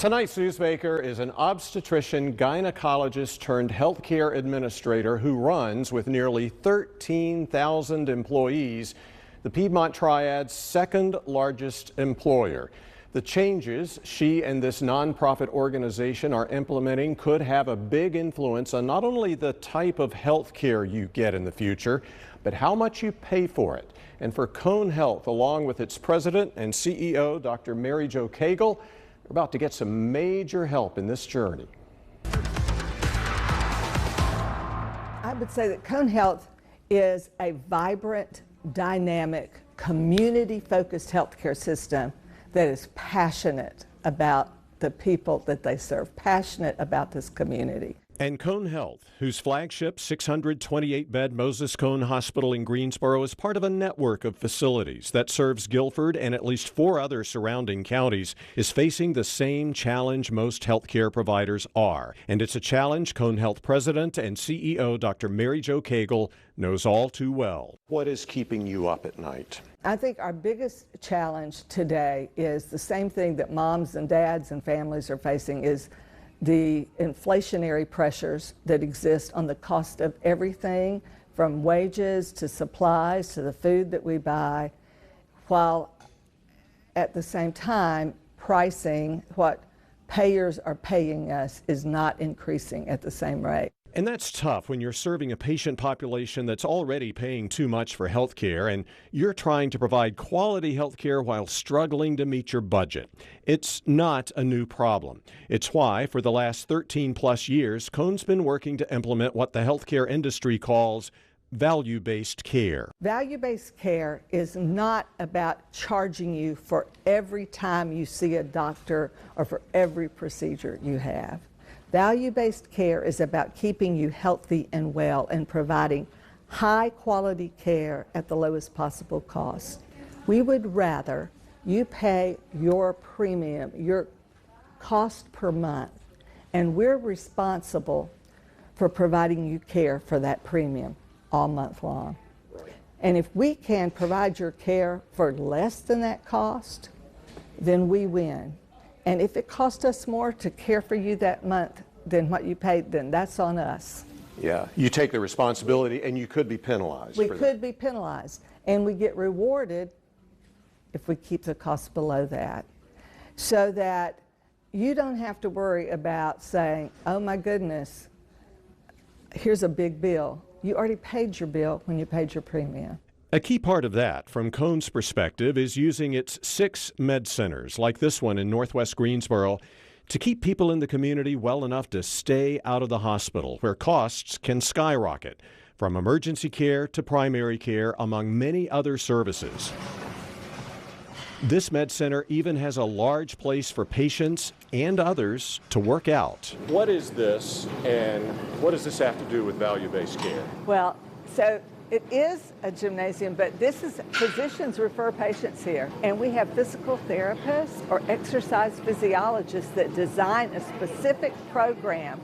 Tonight's newsmaker is an obstetrician gynecologist turned healthcare administrator who runs, with nearly 13,000 employees, the Piedmont Triad's second largest employer. The changes she and this nonprofit organization are implementing could have a big influence on not only the type of health care you get in the future, but how much you pay for it. And for Cone Health, along with its president and CEO, Dr. Mary Jo Cagle, we're about to get some major help in this journey. I would say that Cone Health is a vibrant, dynamic, community-focused healthcare system that is passionate about the people that they serve, passionate about this community. And Cone Health, whose flagship 628-bed Moses Cone Hospital in Greensboro is part of a network of facilities that serves Guilford and at least 4 other surrounding counties, is facing the same challenge most healthcare providers are. And it's a challenge Cone Health President and CEO Dr. Mary Jo Cagle knows all too well. What is keeping you up at night? I think our biggest challenge today is the same thing that moms and dads and families are facing, is the inflationary pressures that exist on the cost of everything, from wages to supplies to the food that we buy, while at the same time pricing, what payers are paying us, is not increasing at the same rate. And that's tough when you're serving a patient population that's already paying too much for health care, and you're trying to provide quality health care while struggling to meet your budget. It's not a new problem. It's why, for the last 13-plus years, Cone's been working to implement what the healthcare industry calls value-based care. Value-based care is not about charging you for every time you see a doctor or for every procedure you have. Value-based care is about keeping you healthy and well and providing high-quality care at the lowest possible cost. We would rather you pay your premium, your cost per month, and we're responsible for providing you care for that premium all month long. And if we can provide your care for less than that cost, then we win. And if it costs us more to care for you that month than what you paid, then that's on us. Yeah, you take the responsibility and you could be penalized. We could be penalized, and we get rewarded if we keep the cost below that, so that you don't have to worry about saying, oh my goodness, here's a big bill. You already paid your bill when you paid your premium. A key part of that, from Cone's perspective, is using its 6 med centers, like this one in Northwest Greensboro, to keep people in the community well enough to stay out of the hospital, where costs can skyrocket, from emergency care to primary care, among many other services. This med center even has a large place for patients and others to work out. What is this, and what does this have to do with value-based care? Well, so it is a gymnasium, but this is, physicians refer patients here, and we have physical therapists or exercise physiologists that design a specific program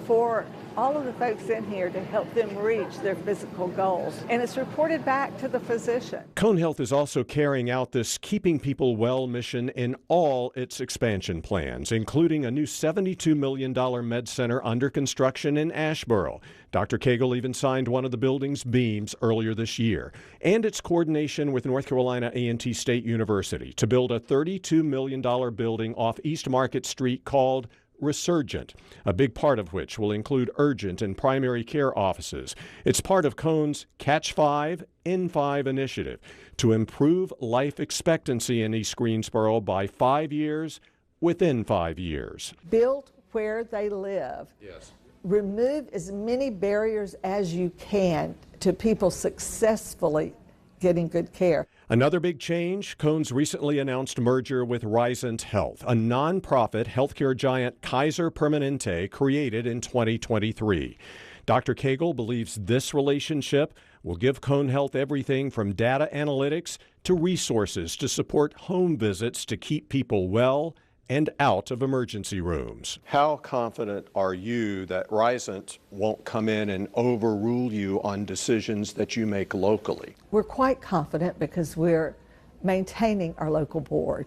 for all of the folks in here to help them reach their physical goals, and it's reported back to the physician. Cone Health is also carrying out this Keeping People Well mission in all its expansion plans, including a new $72 million med center under construction in Asheboro. Dr. Cagle even signed one of the building's beams earlier this year, and its coordination with North Carolina A&T State University to build a $32 million building off East Market Street called Resurgent, a big part of which will include urgent and primary care offices. It's part of Cone's Catch 5, In 5 initiative to improve life expectancy in East Greensboro by 5 years within 5 years. Build where they live. Yes. Remove as many barriers as you can to people successfully getting good care. Another big change, Cone's recently announced merger with Risant Health, a nonprofit healthcare giant Kaiser Permanente created in 2023. Dr. Cagle believes this relationship will give Cone Health everything from data analytics to resources to support home visits to keep people well and out of emergency rooms. How confident are you that Risant won't come in and overrule you on decisions that you make locally? We're quite confident because we're maintaining our local board,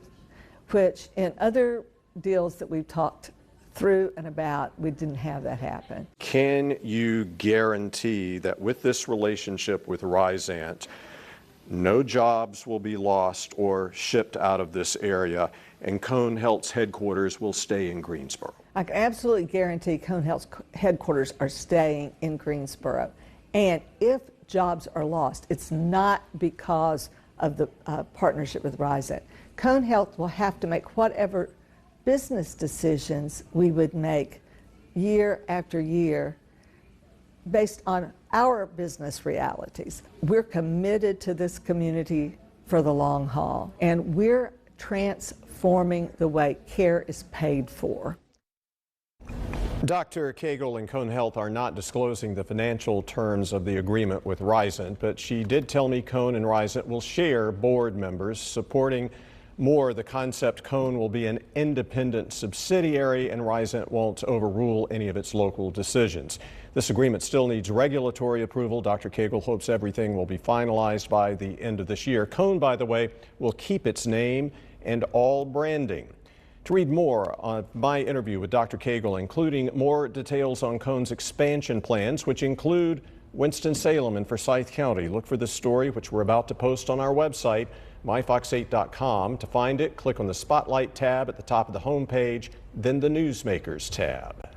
which in other deals that we've talked through and about, we didn't have that happen. Can you guarantee that with this relationship with Risant, no jobs will be lost or shipped out of this area, and Cone Health's headquarters will stay in Greensboro? I can absolutely guarantee Cone Health's headquarters are staying in Greensboro. And if jobs are lost, it's not because of the partnership with Risant. Cone Health will have to make whatever business decisions we would make year after year based on our business realities. We're committed to this community for the long haul, and we're transforming the way care is paid for. Dr. Cagle and Cone Health are not disclosing the financial terms of the agreement with Risant, but she did tell me Cone and Risant will share board members. Supporting more, the concept Cone will be an independent subsidiary and Risant won't overrule any of its local decisions. This agreement still needs regulatory approval. Dr. Cagle hopes everything will be finalized by the end of this year. Cone, by the way, will keep its name and all branding. To read more on my interview with Dr. Cagle, including more details on Cone's expansion plans, which include Winston-Salem and Forsyth County, look for this story, which we're about to post on our website, myfox8.com. To find it, click on the Spotlight tab at the top of the homepage, then the Newsmakers tab.